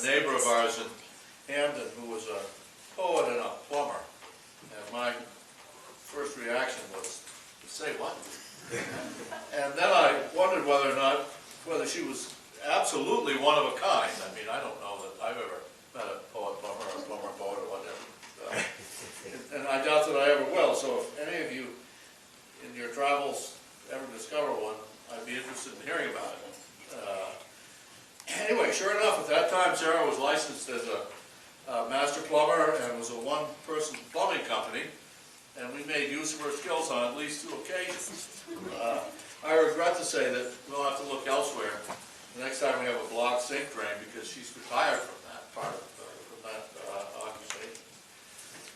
neighbor of ours in Hampden who was a poet and a plumber. And my first reaction was, say what? And then I wondered whether she was absolutely one of a kind. I mean, I don't know that I've ever met a poet plumber or a plumber poet or whatever. And I doubt that I ever will. So if any of you in your travels ever discover one, I'd be interested in hearing about it. Anyway, sure enough, at that time, Sarah was licensed as a master plumber and was a one-person plumbing company, and we made use of her skills on at least 2 occasions. I regret to say that we'll have to look elsewhere the next time we have a blocked sink drain, because she's retired from that part of occupation.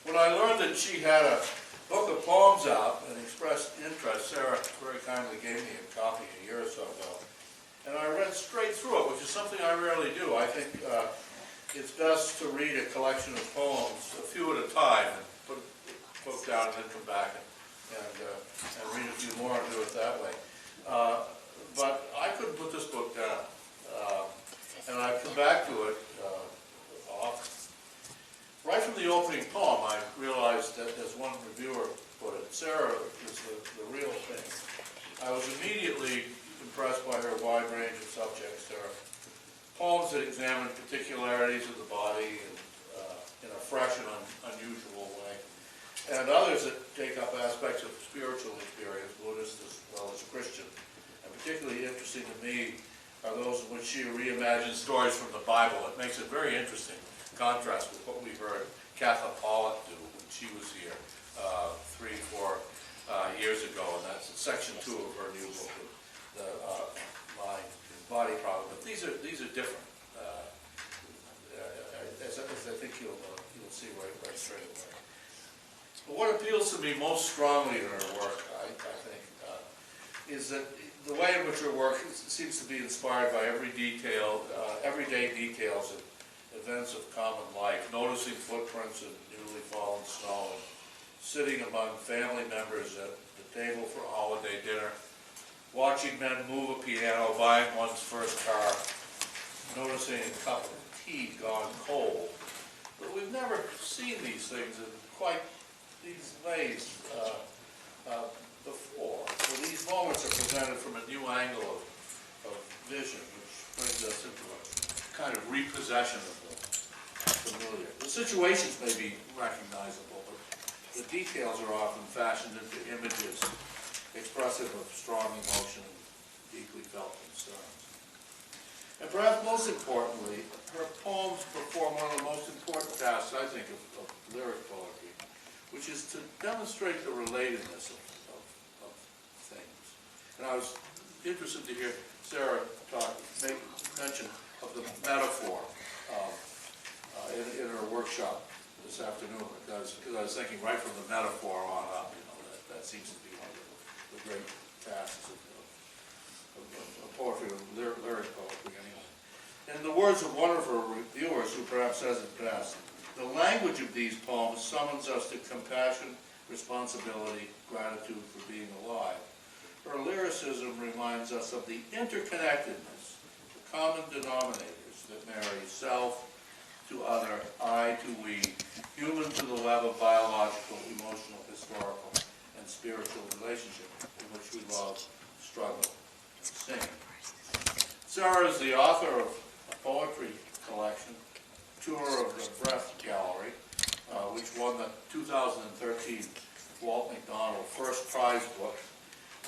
When I learned that she had a book of poems out and expressed interest, Sarah very kindly gave me a copy a year or so ago. And I read straight through it, which is something I rarely do. I think it's best to read a collection of poems, a few at a time, and put the book down and then come back and read a few more and do it that way. But I couldn't put this book down. And I've come back to it often. Right from the opening poem, I realized that, as one reviewer put it, Sarah is the real thing. I was immediately impressed by her wide range of subjects. There are poems that examine particularities of the body in a fresh and unusual way, and others that take up aspects of spiritual experience, Buddhist as well as Christian. And particularly interesting to me are those in which she reimagines stories from the Bible. It makes it very interesting contrast with what we heard Kathleen Pollock do when she was here 3-4 years ago, and that's section 2 of her new book, the Mind and Body Problem. But these are different, as I think you'll see right straight away. But what appeals to me most strongly in her work, I think, is that the way in which her work seems to be inspired by everyday details of events of common life, noticing footprints in newly fallen snow, and sitting among family members at the table for a holiday dinner, watching men move a piano, buying one's first car, noticing a cup of tea gone cold. But we've never seen these things in quite these ways before. So these moments are presented from a new angle of vision, which brings us into a kind of repossession of the familiar. The situations may be recognizable, but the details are often fashioned into images expressive of strong emotion and deeply felt concerns. And perhaps most importantly, her poems perform one of the most important tasks, I think, of lyric poetry, which is to demonstrate the relatedness of things. And I was interested to hear Sarah make mention of the metaphor in her workshop this afternoon, because I was thinking right from the metaphor on up, that seems to be one of the great tasks of poetry, of lyric poetry anyway. In the words of one of her reviewers, who perhaps says it best, the language of these poems summons us to compassion, responsibility, gratitude for being alive. Her lyricism reminds us of the interconnectedness, the common denominators that marry self to other, I to we, human to the web of biological, emotional, historical, and spiritual relationship in which we love, struggle, and sing. Sarah is the author of a poetry collection, Tour of the Breath Gallery, which won the 2013 Walt McDonald First Prize book.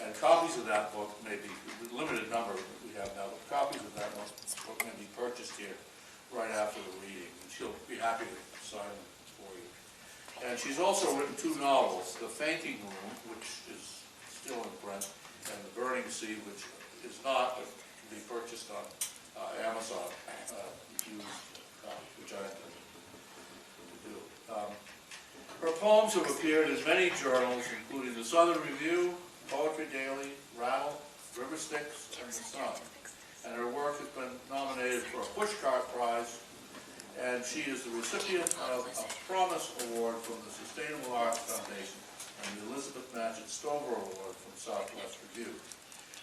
And copies of that book may be, the limited number that we have now, but copies of that book may be purchased here right after the reading. And she'll be happy to sign them for you. And she's also written 2 novels, The Fainting Room, which is still in print, and The Burning Sea, which is not, but can be purchased on Amazon, which I intend to do. Her poems have appeared in many journals, including the Southern Review, Poetry Daily, Rattle, River Styx, and The Sun. And her work has been nominated for a Pushcart Prize, and she is the recipient of a Promise Award from the Sustainable Arts Foundation and the Elizabeth Matchett Stover Award from Southwest Review.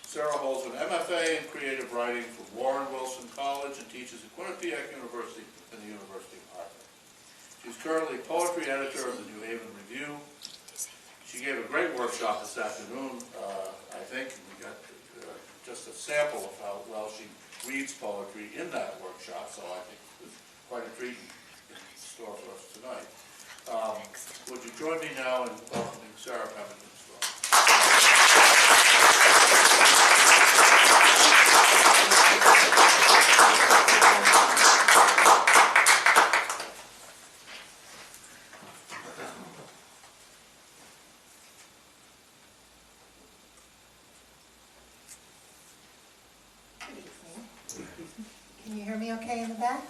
Sarah holds an MFA in creative writing from Warren Wilson College and teaches at Quinnipiac University and the University of Harvard. She's currently poetry editor of the New Haven Review. She gave a great workshop this afternoon, I think. We got just a sample of how well she reads poetry in that workshop, so I think it was quite a treat in store for us tonight. Would you join me now in welcoming Sarah Pemberton? Can you hear me okay in the back?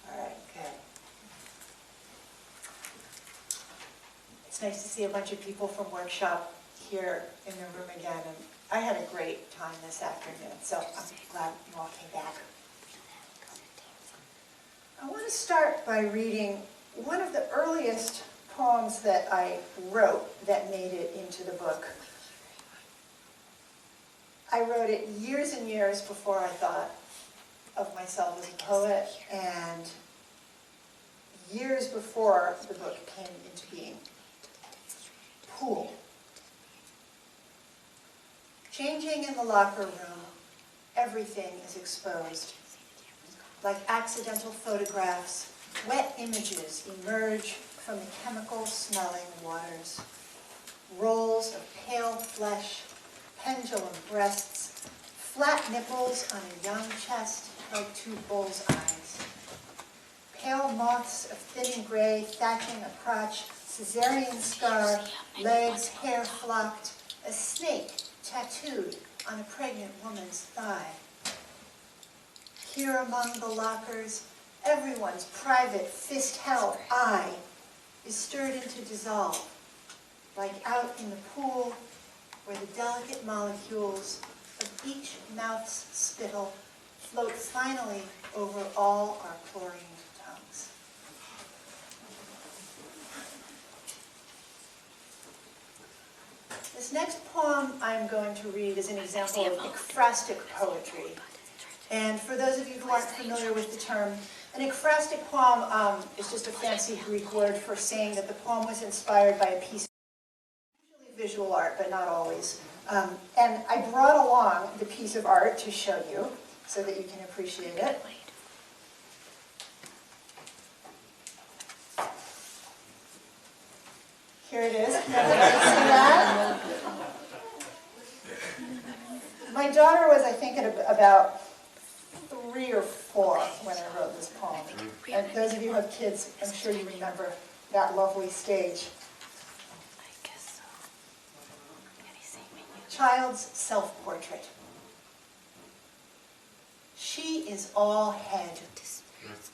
All right, good. It's nice to see a bunch of people from workshop here in the room again, and I had a great time this afternoon, so I'm glad you all came back. I want to start by reading one of the earliest poems that I wrote that made it into the book. I wrote it years and years before I thought of myself as a poet, and years before the book came into being. Pool. Changing in the locker room, everything is exposed. Like accidental photographs, wet images emerge from the chemical-smelling waters. Rolls of pale flesh, pendulum breasts, flat nipples on a young chest like two bull's eyes. Pale moths of thinning gray thatching a crotch, cesarean scar, legs hair flocked, a snake tattooed on a pregnant woman's thigh. Here among the lockers, everyone's private fist-held eye is stirred into dissolve, like out in the pool where the delicate molecules of each mouth's spittle float finally over all our chlorined tongues. This next poem I'm going to read is an example of ekphrastic poetry. And for those of you who aren't familiar with the term, an ekphrastic poem is just a fancy Greek word for saying that the poem was inspired by a piece of usually visual art, but not always. And I brought along the piece of art to show you so that you can appreciate it. Here it is. Can everybody see that? My daughter was, I think, at about 3 or 4 when I wrote this poem. And those of you who have kids, I'm sure you remember that lovely stage. Child's self-portrait. She is all head.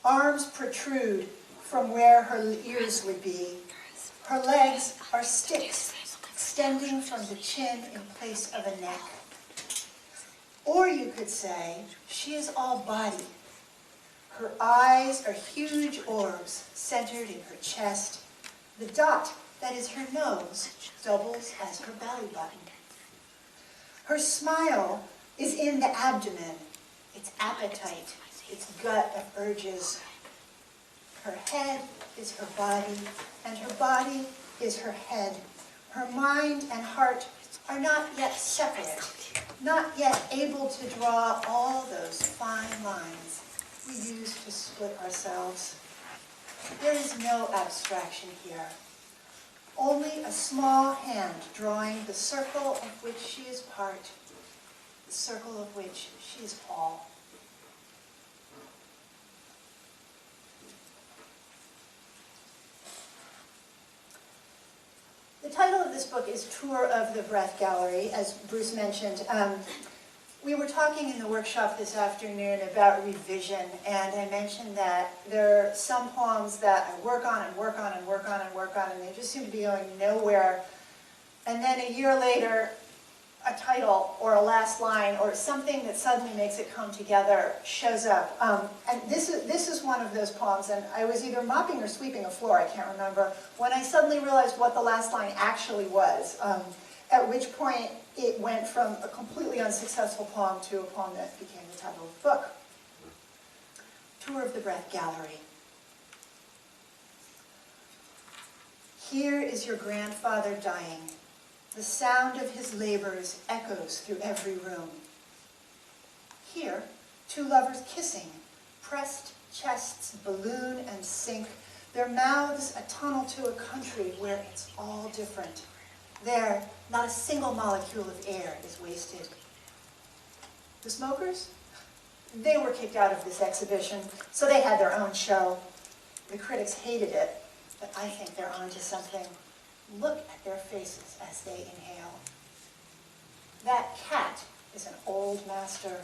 Arms protrude from where her ears would be. Her legs are sticks, extending from the chin in place of a neck. Or you could say, she is all body. Her eyes are huge orbs centered in her chest. The dot that is her nose doubles as her belly button. Her smile is in the abdomen, its appetite, its gut of urges. Her head is her body, and her body is her head. Her mind and heart are not yet separate, not yet able to draw all those fine lines we use to split ourselves. There is no abstraction here. Only a small hand drawing the circle of which she is part, the circle of which she is all. The title of this book is Tour of the Breath Gallery, as Bruce mentioned. We were talking in the workshop this afternoon about revision, and I mentioned that there are some poems that I work on and work on and work on and work on, and they just seem to be going nowhere. And then a year later, a title or a last line or something that suddenly makes it come together shows up. And this is one of those poems, and I was either mopping or sweeping a floor, I can't remember, when I suddenly realized what the last line actually was. at which point it went from a completely unsuccessful poem to a poem that became the title of the book. Tour of the Breath Gallery. Here is your grandfather dying. The sound of his labors echoes through every room. Here, two lovers kissing, pressed chests balloon and sink, their mouths a tunnel to a country where it's all different. There, not a single molecule of air is wasted. The smokers? They were kicked out of this exhibition, so they had their own show. The critics hated it, but I think they're onto something. Look at their faces as they inhale. That cat is an old master.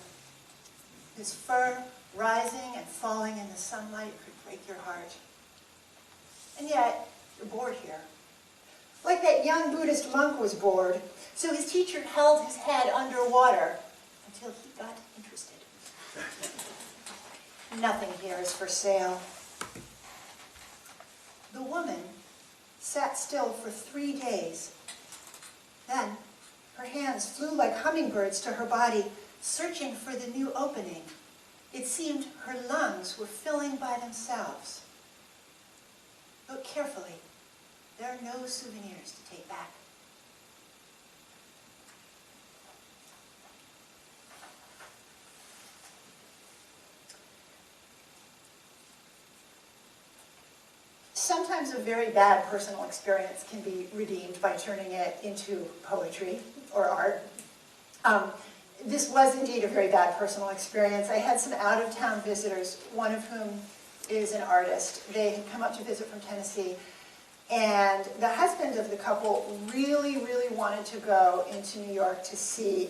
His fur, rising and falling in the sunlight, could break your heart. And yet, you're bored here. Like that young Buddhist monk was bored, so his teacher held his head underwater until he got interested. Nothing here is for sale. The woman sat still for 3 days. Then, her hands flew like hummingbirds to her body, searching for the new opening. It seemed her lungs were filling by themselves. Look carefully. There are no souvenirs to take back. Sometimes a very bad personal experience can be redeemed by turning it into poetry or art. This was indeed a very bad personal experience. I had some out-of-town visitors, one of whom is an artist. They had come up to visit from Tennessee, and the husband of the couple really, really wanted to go into New York to see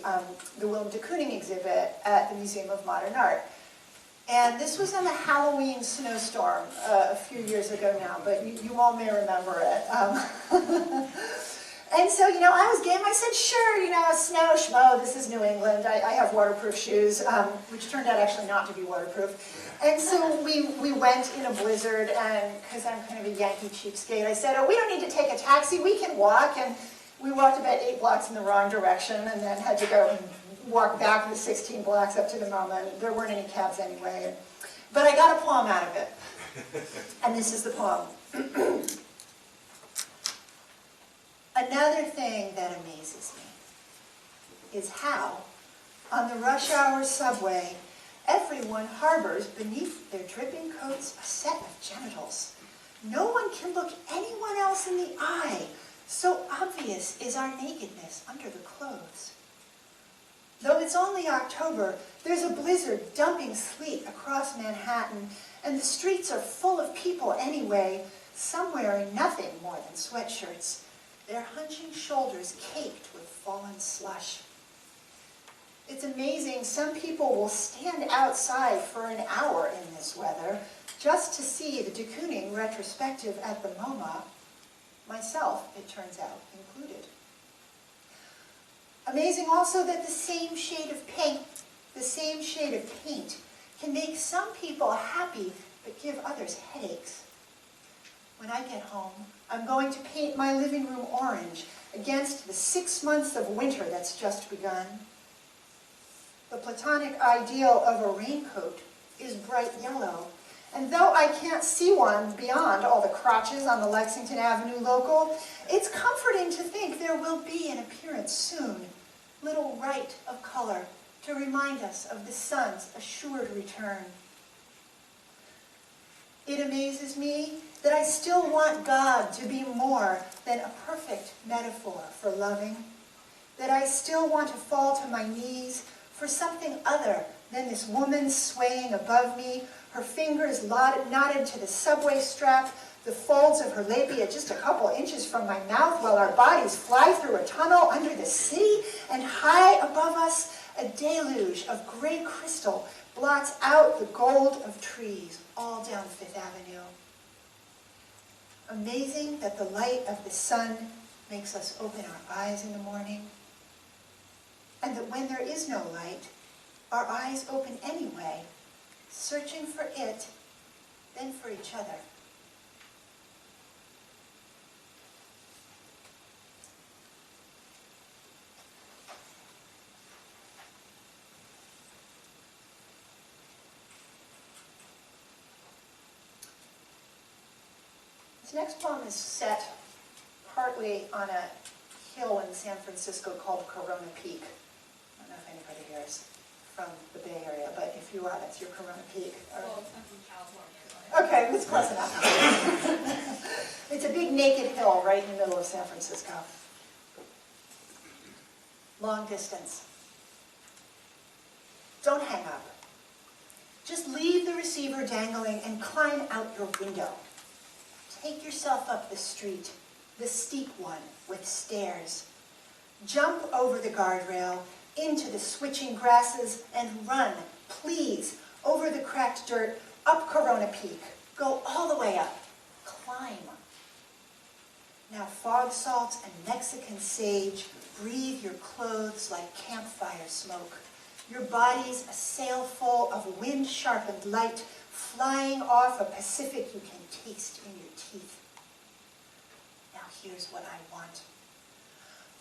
the Willem de Kooning exhibit at the Museum of Modern Art. And this was in the Halloween snowstorm a few years ago now, but you all may remember it. And so, I was game. I said, sure, snow, schmo, this is New England. I have waterproof shoes, which turned out actually not to be waterproof. And so we went in a blizzard, and because I'm kind of a Yankee cheapskate, I said, oh, we don't need to take a taxi, we can walk. And we walked about 8 blocks in the wrong direction, and then had to go and walk back the 16 blocks up to the MoMA, and there weren't any cabs anyway. But I got a poem out of it, and this is the poem. Another thing that amazes me is how, on the rush hour subway, everyone harbors beneath their dripping coats a set of genitals. No one can look anyone else in the eye. So obvious is our nakedness under the clothes. Though it's only October, there's a blizzard dumping sleet across Manhattan, and the streets are full of people anyway, some wearing nothing more than sweatshirts, their hunching shoulders caked with fallen slush. It's amazing, some people will stand outside for an hour in this weather just to see the de Kooning retrospective at the MoMA, myself, it turns out, included. Amazing also that the same shade of paint can make some people happy but give others headaches. When I get home, I'm going to paint my living room orange against the 6 months of winter that's just begun. The platonic ideal of a raincoat is bright yellow, and though I can't see one beyond all the crotches on the Lexington Avenue local, it's comforting to think there will be an appearance soon, little right of color, to remind us of the sun's assured return. It amazes me that I still want God to be more than a perfect metaphor for loving, that I still want to fall to my knees for something other than this woman swaying above me, her fingers knotted to the subway strap, the folds of her labia just a couple inches from my mouth, while our bodies fly through a tunnel under the city, and high above us, a deluge of gray crystal blots out the gold of trees all down Fifth Avenue. Amazing that the light of the sun makes us open our eyes in the morning, and that when there is no light, our eyes open anyway, searching for it, then for each other. next poem is set partly on a hill in San Francisco called Corona Peak. I don't know if anybody here is from the Bay Area, but if you are, that's your Corona Peak. Well, I'm from California. Okay, it's close enough. It's a big naked hill right in the middle of San Francisco. Long distance. Don't hang up. Just leave the receiver dangling and climb out your window. Take yourself up the street, the steep one with stairs. Jump over the guardrail, into the switching grasses, and run, please, over the cracked dirt, up Corona Peak. Go all the way up. Climb. Now fog salt and Mexican sage breathe your clothes like campfire smoke. Your body's a sailful of wind-sharpened light flying off a Pacific you can taste in your teeth. Now here's what I want.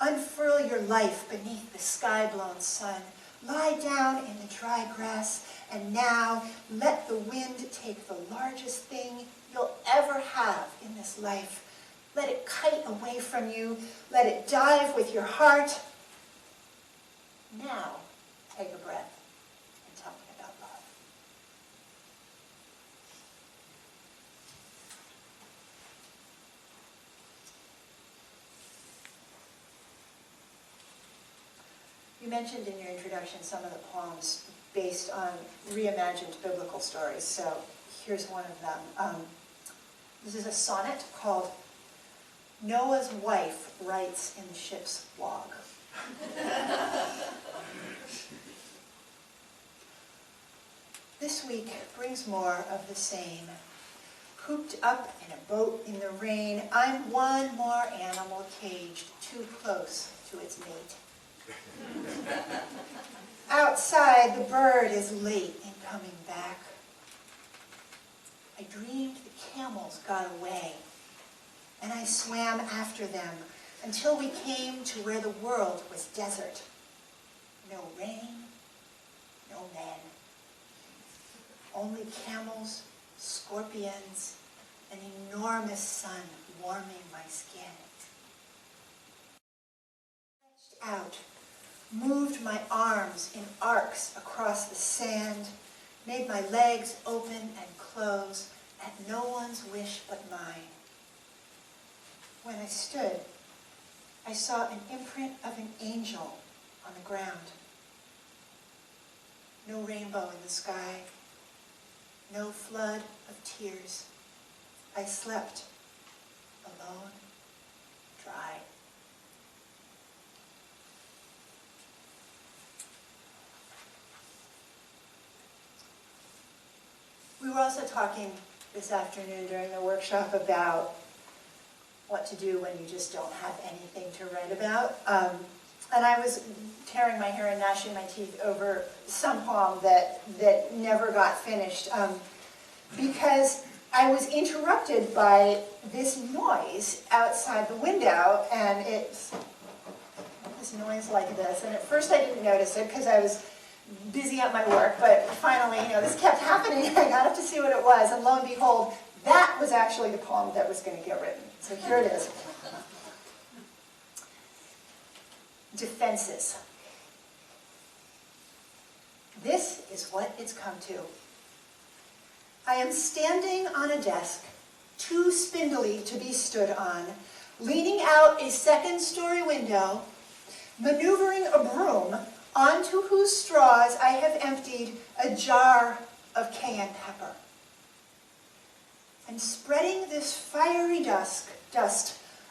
Unfurl your life beneath the sky-blown sun. Lie down in the dry grass, and now let the wind take the largest thing you'll ever have in this life. Let it kite away from you. Let it dive with your heart. Now, take a breath and tell me about love. You mentioned in your introduction some of the poems based on reimagined biblical stories, so here's one of them. This is a sonnet called Noah's Wife Writes in the Ship's Log. This week brings more of the same. Cooped up in a boat in the rain, I'm one more animal caged too close to its mate. Outside, the bird is late in coming back. I dreamed the camels got away, and I swam after them until we came to where the world was desert. No rain, no men. Only camels, scorpions, an enormous sun warming my skin. Stretched out, moved my arms in arcs across the sand, made my legs open and close at no one's wish but mine. When I stood, I saw an imprint of an angel on the ground. No rainbow in the sky, no flood of tears. I slept, alone, dry. We were also talking this afternoon during the workshop about what to do when you just don't have anything to write about. And I was tearing my hair and gnashing my teeth over some poem that never got finished because I was interrupted by this noise outside the window, and it's this noise like this. And at first I didn't notice it because I was busy at my work, but finally, this kept happening. I got up to see what it was, and lo and behold, that was actually the poem that was going to get written. So here it is. Defenses. This is what it's come to. I am standing on a desk, too spindly to be stood on, leaning out a second-story window, maneuvering a broom onto whose straws I have emptied a jar of cayenne pepper. And spreading this fiery dust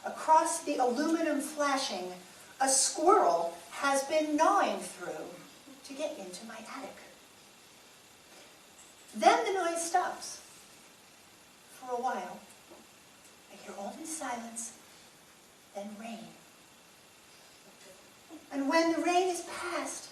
across the aluminum flashing, a squirrel has been gnawing through to get into my attic. Then the noise stops. For a while, I hear only silence, then rain. And when the rain is past,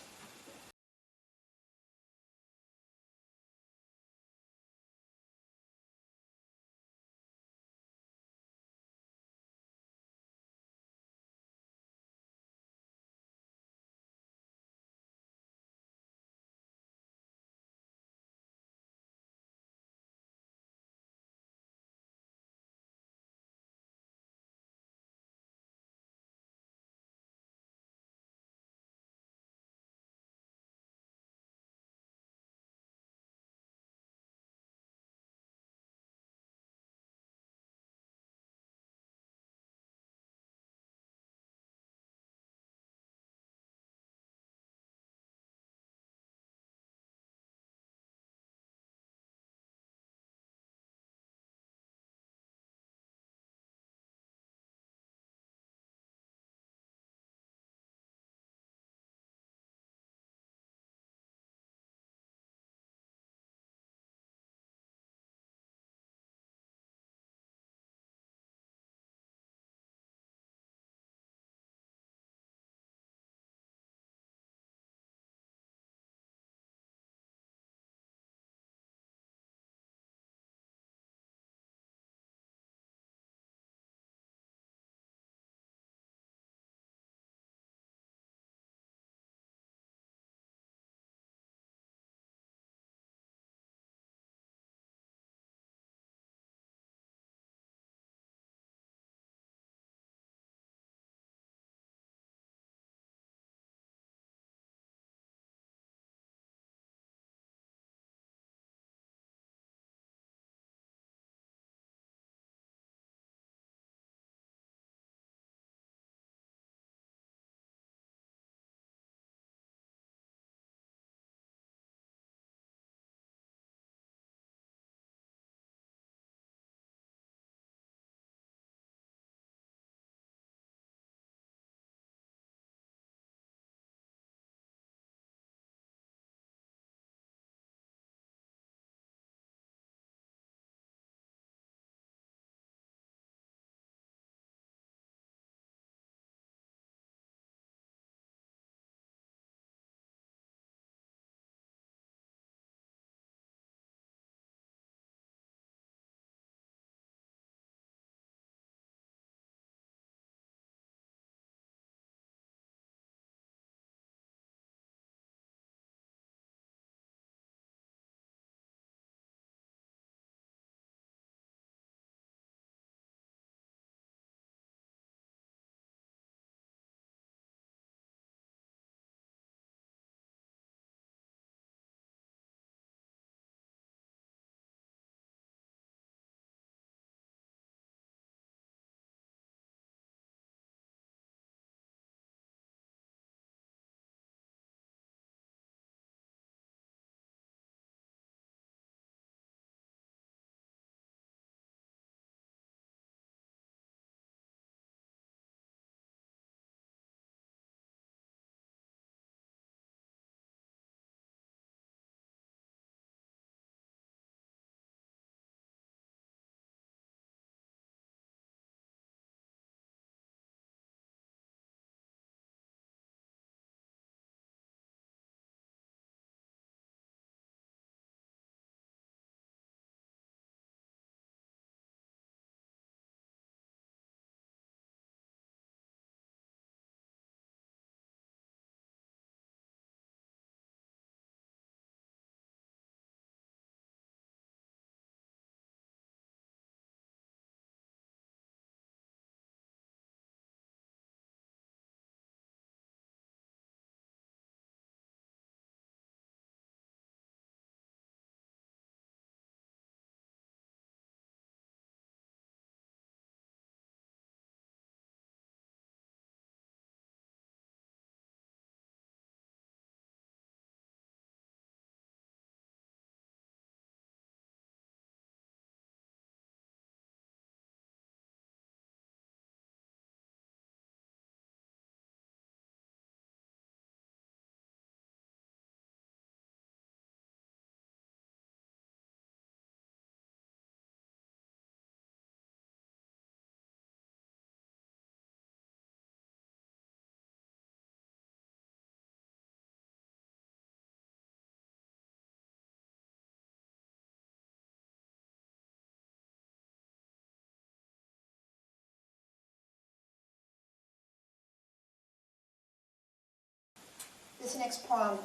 This next poem,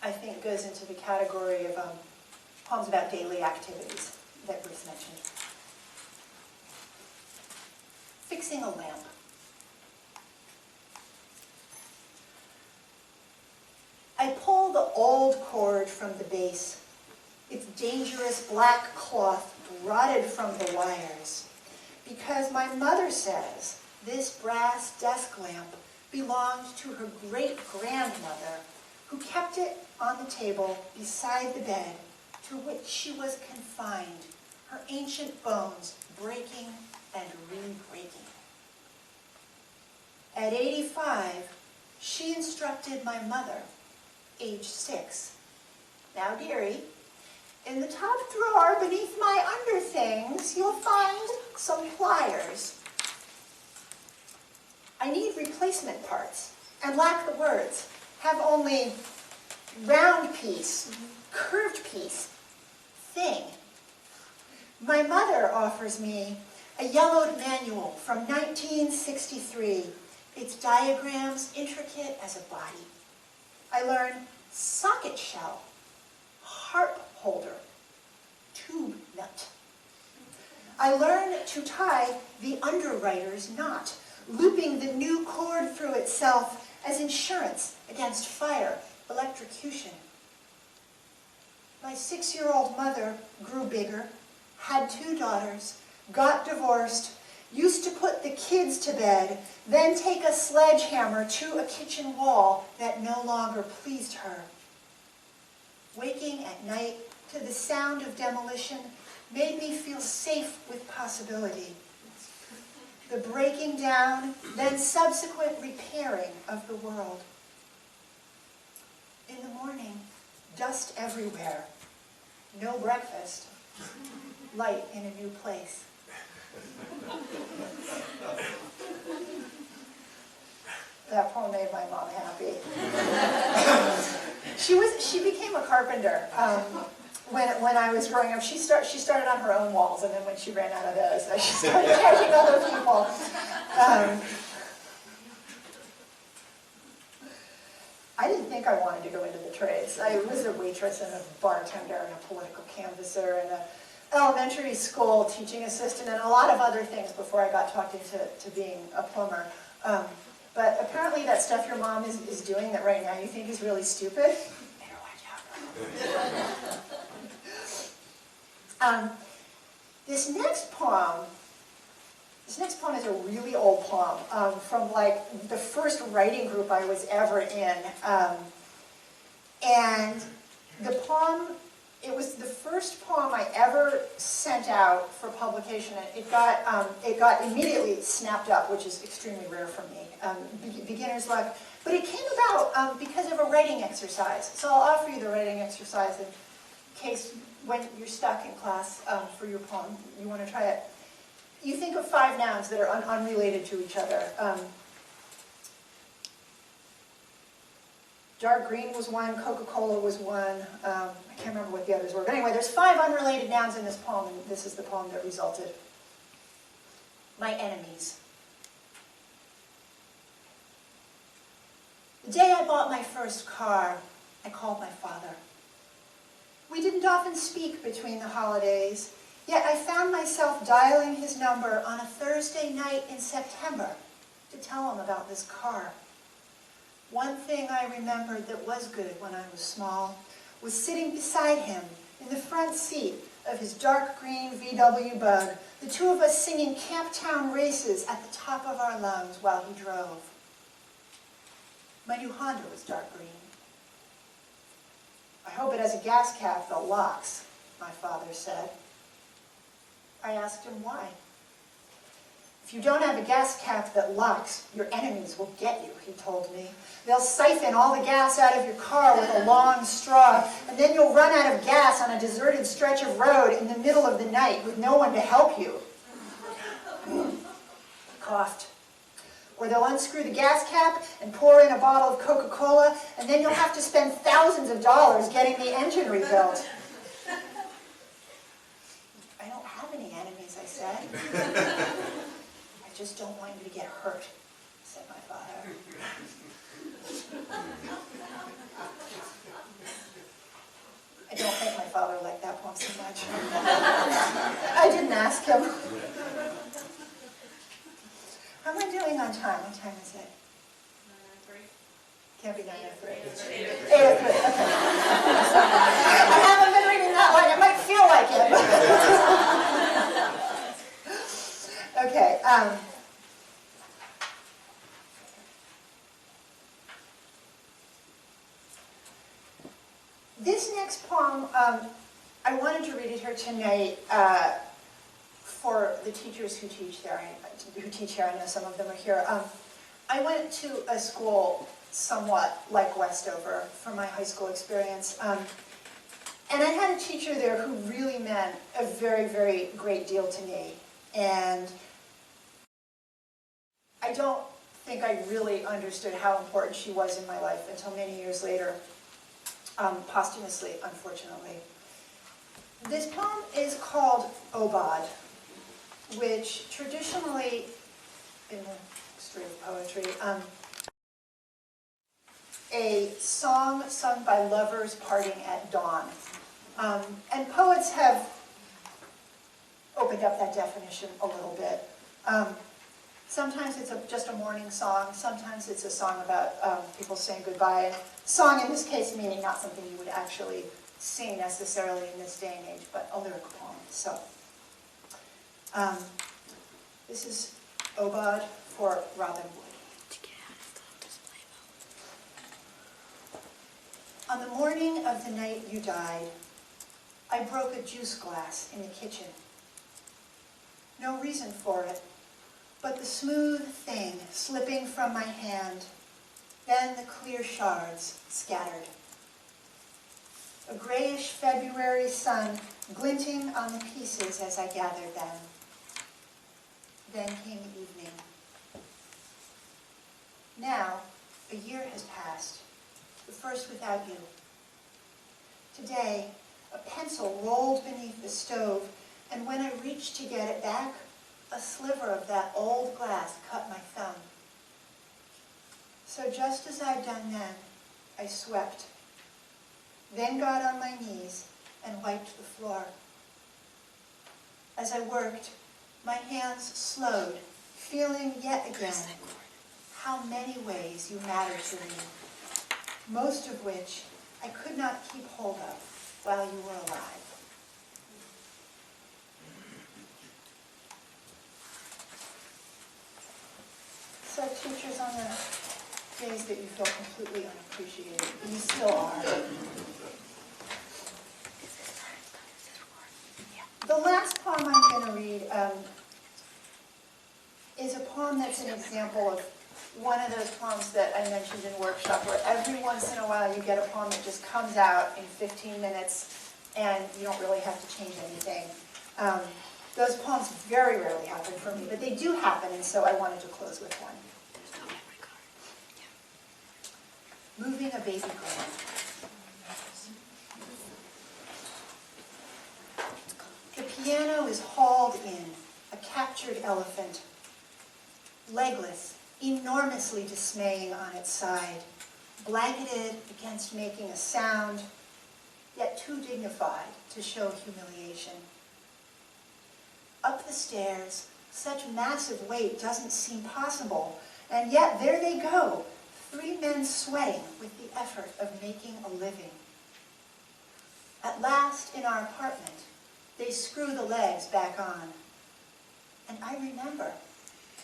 I think, goes into the category of poems about daily activities that Bruce mentioned. Fixing a lamp. I pull the old cord from the base, its dangerous black cloth rotted from the wires, because my mother says this brass desk lamp belonged to her great-grandmother, who kept it on the table beside the bed to which she was confined, her ancient bones breaking and re-breaking. At 85, she instructed my mother, age 6, "Now, dearie, in the top drawer beneath my underthings, you'll find some pliers. I need replacement parts and lack the words. Have only round piece, curved piece, thing." My mother offers me a yellowed manual from 1963, its diagrams intricate as a body. I learn socket shell, harp holder, tube nut. I learn to tie the underwriter's knot, looping the new cord through itself as insurance against fire, electrocution. My 6-year-old mother grew bigger, had 2 daughters, got divorced, used to put the kids to bed, then take a sledgehammer to a kitchen wall that no longer pleased her. Waking at night to the sound of demolition made me feel safe with possibility. The breaking down, then subsequent repairing of the world. In the morning, dust everywhere, no breakfast, light in a new place. That poem made my mom happy. She became a carpenter when I was growing up. She started on her own walls, and then when she ran out of those, she started charging other people. I didn't think I wanted to go into the trades. I was a waitress and a bartender and a political canvasser and an elementary school teaching assistant and a lot of other things before I got talked into being a plumber. But apparently that stuff your mom is doing that right now you think is really stupid, better watch out. This next poem is a really old poem from like the first writing group I was ever in. And the poem, it was the first poem I ever sent out for publication. It got immediately snapped up, which is extremely rare for me. Beginner's luck. But it came about because of a writing exercise. So I'll offer you the writing exercise in case when you're stuck in class for your poem, you want to try it. You think of 5 nouns that are unrelated to each other. Dark green was one, Coca-Cola was one, I can't remember what the others were. But anyway, there's 5 unrelated nouns in this poem, and this is the poem that resulted. My enemies. The day I bought my first car, I called my father. We didn't often speak between the holidays, yet I found myself dialing his number on a Thursday night in September to tell him about this car. One thing I remembered that was good when I was small was sitting beside him in the front seat of his dark green VW Bug, the 2 of us singing Camptown races at the top of our lungs while he drove. My new Honda was dark green. I hope it has a gas cap that locks, my father said. I asked him why. If you don't have a gas cap that locks, your enemies will get you, he told me. They'll siphon all the gas out of your car with a long straw, and then you'll run out of gas on a deserted stretch of road in the middle of the night with no one to help you. I coughed. Or they'll unscrew the gas cap and pour in a bottle of Coca-Cola, and then you'll have to spend thousands of dollars getting the engine rebuilt. I don't have any enemies, I said. I just don't want you to get hurt, said my father. I don't think my father liked that poem so much. I didn't ask him. How am I doing on time? What time is it? 9:03. Can't be 9:03. 8:03. 8:03, okay. I haven't been reading that long. It might feel like it. Okay. This next poem, I wanted to read it here tonight for the teachers who teach there. Who teach here. I know some of them are here. I went to a school somewhat like Westover for my high school experience. And I had a teacher there who really meant a very, very great deal to me. And I don't think I really understood how important she was in my life until many years later, posthumously, unfortunately. This poem is called Obad, which traditionally, in the history of poetry, a song sung by lovers parting at dawn. And poets have opened up that definition a little bit. Sometimes it's just a morning song. Sometimes it's a song about people saying goodbye. And song in this case meaning not something you would actually sing necessarily in this day and age, but a lyric poem. So this is Obad for Robin Wood. On the morning of the night you died, I broke a juice glass in the kitchen. No reason for it, but the smooth thing slipping from my hand, then the clear shards scattered. A grayish February sun glinting on the pieces as I gathered them. Then came evening. Now, a year has passed, the first without you. Today, a pencil rolled beneath the stove, and when I reached to get it back, a sliver of that old glass cut my thumb. So just as I'd done then, I swept, then got on my knees and wiped the floor. As I worked, my hands slowed, feeling yet again how many ways you matter to me, most of which I could not keep hold of while you were alive. So teachers, on the days that you feel completely unappreciated, you still are. The last poem I'm going to read is a poem that's an example of one of those poems that I mentioned in workshop, where every once in a while you get a poem that just comes out in 15 minutes and you don't really have to change anything. Those poems very rarely happen for me, but they do happen, and so I wanted to close with one. Moving a baby girl. The piano is hauled in, a captured elephant, legless, enormously dismaying on its side, blanketed against making a sound, yet too dignified to show humiliation. Up the stairs, such massive weight doesn't seem possible, and yet there they go, 3 men sweating with the effort of making a living. At last, in our apartment, they screw the legs back on. And I remember,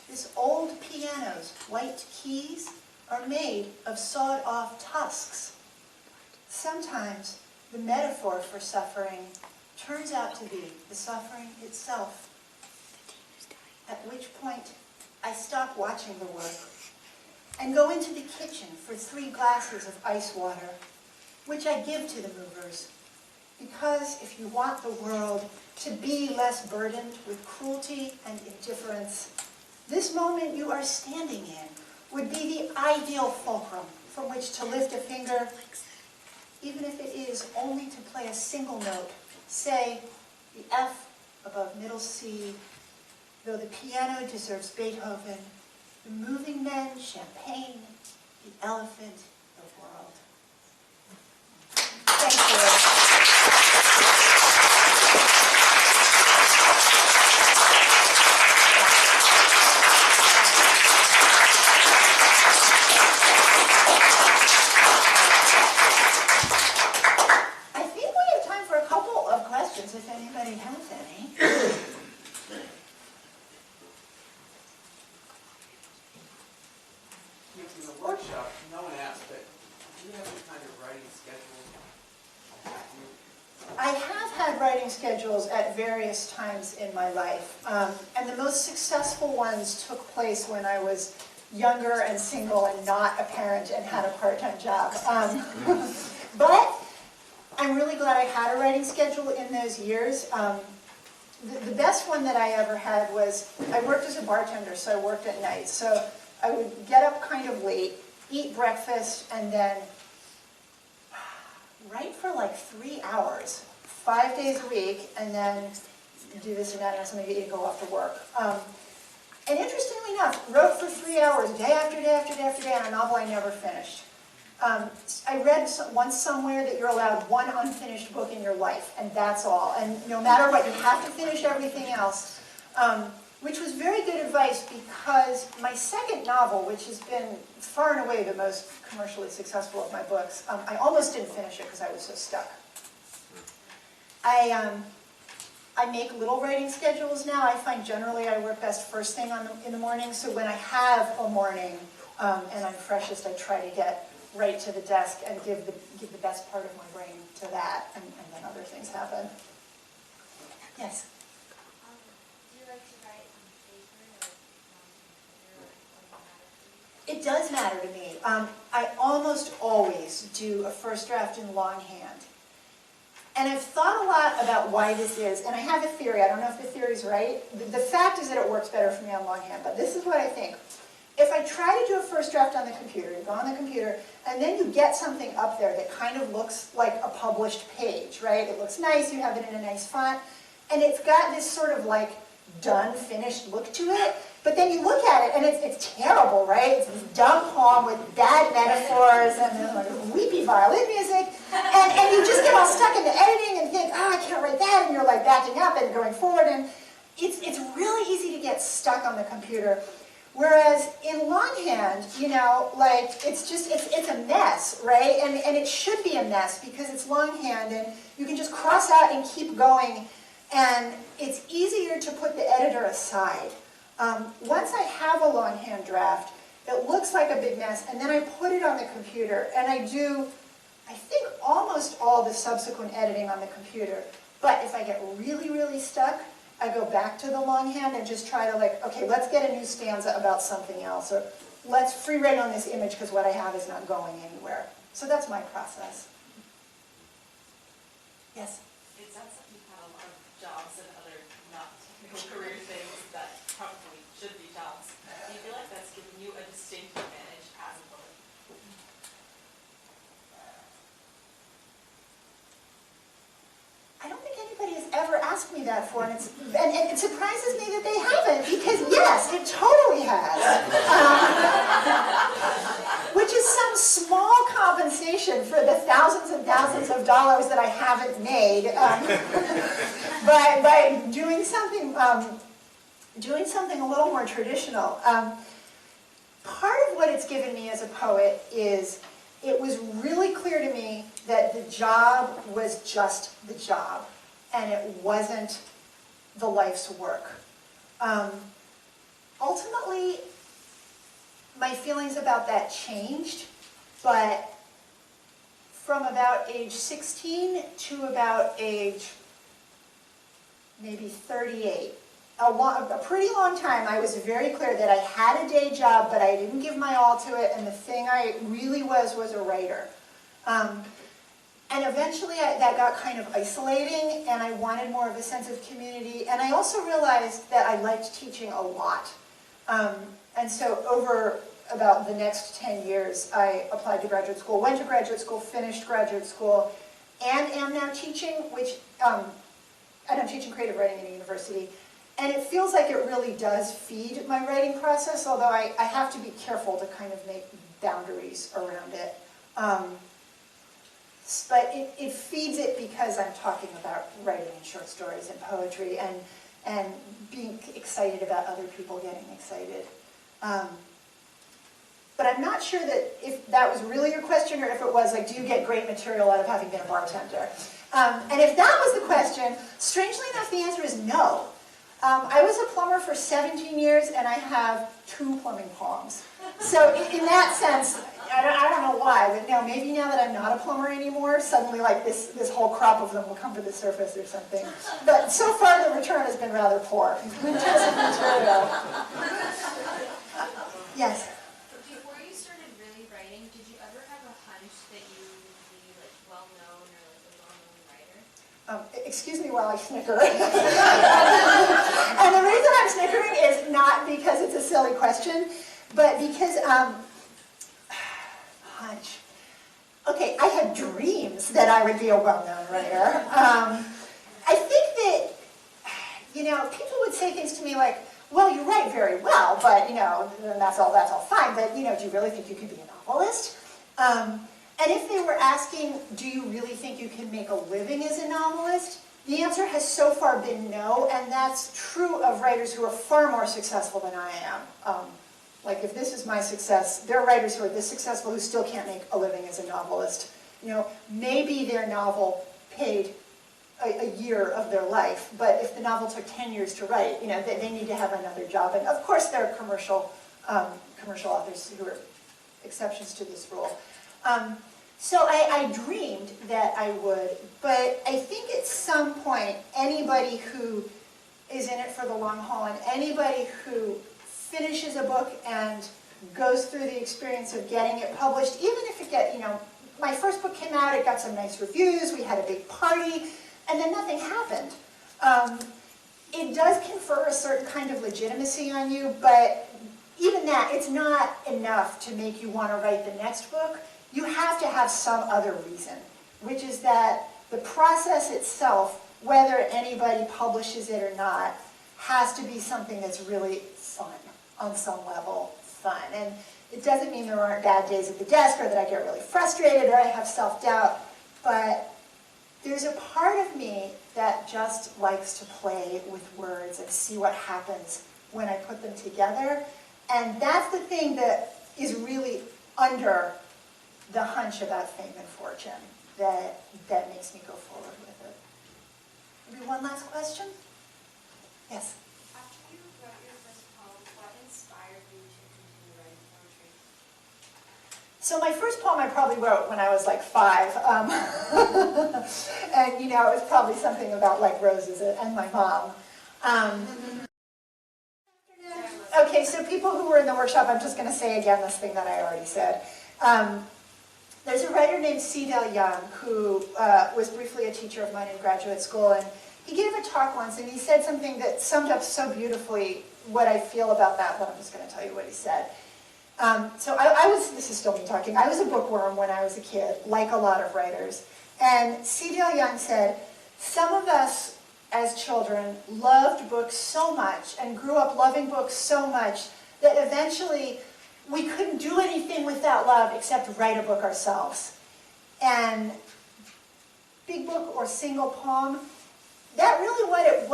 this old piano's white keys are made of sawed-off tusks. Sometimes the metaphor for suffering turns out to be the suffering itself. At which point, I stop watching the work and go into the kitchen for 3 glasses of ice water, which I give to the movers. Because if you want the world to be less burdened with cruelty and indifference, this moment you are standing in would be the ideal fulcrum from which to lift a finger, even if it is only to play a single note, say the F above middle C, though the piano deserves Beethoven, the moving men, champagne, the elephant, the world. Thank you. I think we have time for a couple of questions, if anybody has any. In the workshop, no one asked, but do you have any kind of writing schedule? I have had writing schedules at various times in my life, and the most successful ones took place when I was younger and single and not a parent and had a part-time job. But I'm really glad I had a writing schedule in those years. The best one that I ever had was, I worked as a bartender, so I worked at night. So I would get up kind of late, eat breakfast, and then write for like 3 hours, 5 days a week, and then do this and that, and have something to eat and go off to work. And interestingly enough, wrote for 3 hours, day after day after day after day, on a novel I never finished. I read once somewhere that you're allowed one unfinished book in your life, and that's all. And no matter what, you have to finish everything else. Which was very good advice, because my second novel, which has been far and away the most commercially successful of my books, I almost didn't finish it because I was so stuck. I make little writing schedules now. I find generally I work best first thing in the morning, so when I have a morning and I'm freshest, I try to get right to the desk and give the best part of my brain to that, and then other things happen. Yes? Do you like to write on paper or on computer? It does matter to me. I almost always do a first draft in longhand. And I've thought a lot about why this is, and I have a theory. I don't know if the theory's right. The fact is that it works better for me on longhand, but this is what I think. If I try to do a first draft on the computer, you go on the computer, and then you get something up there that kind of looks like a published page, right? It looks nice, you have it in a nice font, and it's got this sort of like done, finished look to it, but then you look at it and it's terrible, right? It's this dumb poem with bad metaphors and like weepy violin music, and you just get all stuck in the editing and think, oh, I can't write that, and you're like backing up and going forward, and it's really easy to get stuck on the computer. Whereas in longhand, you know, like it's a mess, right? And it should be a mess because it's longhand and you can just cross out and keep going, and it's easier to put the editor aside. Once I have a longhand draft, it looks like a big mess, and then I put it on the computer, and I do, I think, almost all the subsequent editing on the computer. But if I get really, really stuck, I go back to the longhand and just try to like, okay, let's get a new stanza about something else, or let's free write on this image because what I have is not going anywhere. So that's my process. Yes? It sounds like you've had a lot of jobs and other not technical career things that probably should be jobs. Do you feel like that's given you a distinct advantage as a poet? I don't think anybody has ever asked me that before, and it surprises me that they haven't, because yes, it totally has. Which is some small compensation for the thousands and thousands of dollars that I haven't made by doing something a little more traditional. Part of what it's given me as a poet is it was really clear to me that the job was just the job, and it wasn't the life's work. Ultimately, my feelings about that changed, but from about age 16 to about age maybe 38, a pretty long time, I was very clear that I had a day job, but I didn't give my all to it, and the thing I really was a writer. And eventually that got kind of isolating, and I wanted more of a sense of community, and I also realized that I liked teaching a lot. And so over about the next 10 years, I applied to graduate school, went to graduate school, finished graduate school, and am now teaching, and I'm teaching creative writing at a university. And it feels like it really does feed my writing process, although I have to be careful to kind of make boundaries around it. But it feeds it because I'm talking about writing and short stories and poetry and being excited about other people getting excited. But I'm not sure that if that was really your question or if it was like, do you get great material out of having been a bartender? And if that was the question, strangely enough, the answer is no. I was a plumber for 17 years and I have 2 plumbing poems. So in that sense, I don't know why, but no, maybe now that I'm not a plumber anymore, suddenly like this whole crop of them will come to the surface or something. But so far the return has been rather poor in terms of material. Yes? Before you started really writing, did you ever have a hunch that you would be like well-known or like a well-known writer? Excuse me while I snicker. And the reason I'm snickering is not because it's a silly question, but because, hunch. Okay, I had dreams that I would be a well-known writer. I think that, people would say things to me like, well, you write very well, but, that's all fine, but, do you really think you could be a novelist? And if they were asking, do you really think you can make a living as a novelist? The answer has so far been no, and that's true of writers who are far more successful than I am. Like if this is my success, there are writers who are this successful who still can't make a living as a novelist. Maybe their novel paid a year of their life, but if the novel took 10 years to write, they need to have another job. And of course there are commercial authors who are exceptions to this rule. So I dreamed that I would, but I think at some point, anybody who is in it for the long haul and anybody who finishes a book and goes through the experience of getting it published, even if it my first book came out, it got some nice reviews, we had a big party, and then nothing happened. It does confer a certain kind of legitimacy on you, but even that, it's not enough to make you want to write the next book. You have to have some other reason, which is that the process itself, whether anybody publishes it or not, has to be something that's really fun, on some level fun. And it doesn't mean there aren't bad days at the desk or that I get really frustrated or I have self-doubt, but there's a part of me that just likes to play with words and see what happens when I put them together. And that's the thing that is really under the hunch about fame and fortune that makes me go forward with it. Maybe one last question? Yes? After you wrote your first poem, what inspired you to continue writing poetry? So my first poem I probably wrote when I was like 5. And it was probably something about like roses and my mom. Okay, so people who were in the workshop, I'm just going to say again this thing that I already said. There's a writer named C.Del Young who was briefly a teacher of mine in graduate school, and he gave a talk once, and he said something that summed up so beautifully what I feel about that I'm just going to tell you what he said. So this is still me talking, I was a bookworm when I was a kid, like a lot of writers, and C.Del Young said, some of us as children loved books so much and grew up loving books so much that eventually we couldn't do anything with that love except write a book ourselves. And big book or single poem, that was what it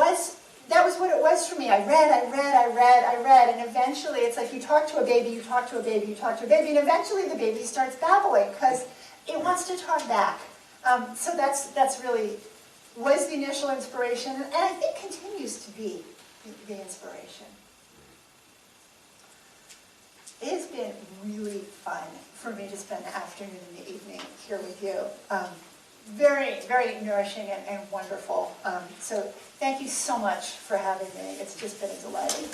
was for me. I read, and eventually it's like you talk to a baby, you talk to a baby, you talk to a baby, and eventually the baby starts babbling because it wants to talk back. So that's really was the initial inspiration, and I think continues to be the inspiration. It has been really fun for me to spend the afternoon and the evening here with you. Very, very nourishing and wonderful. So thank you so much for having me. It's just been a delight.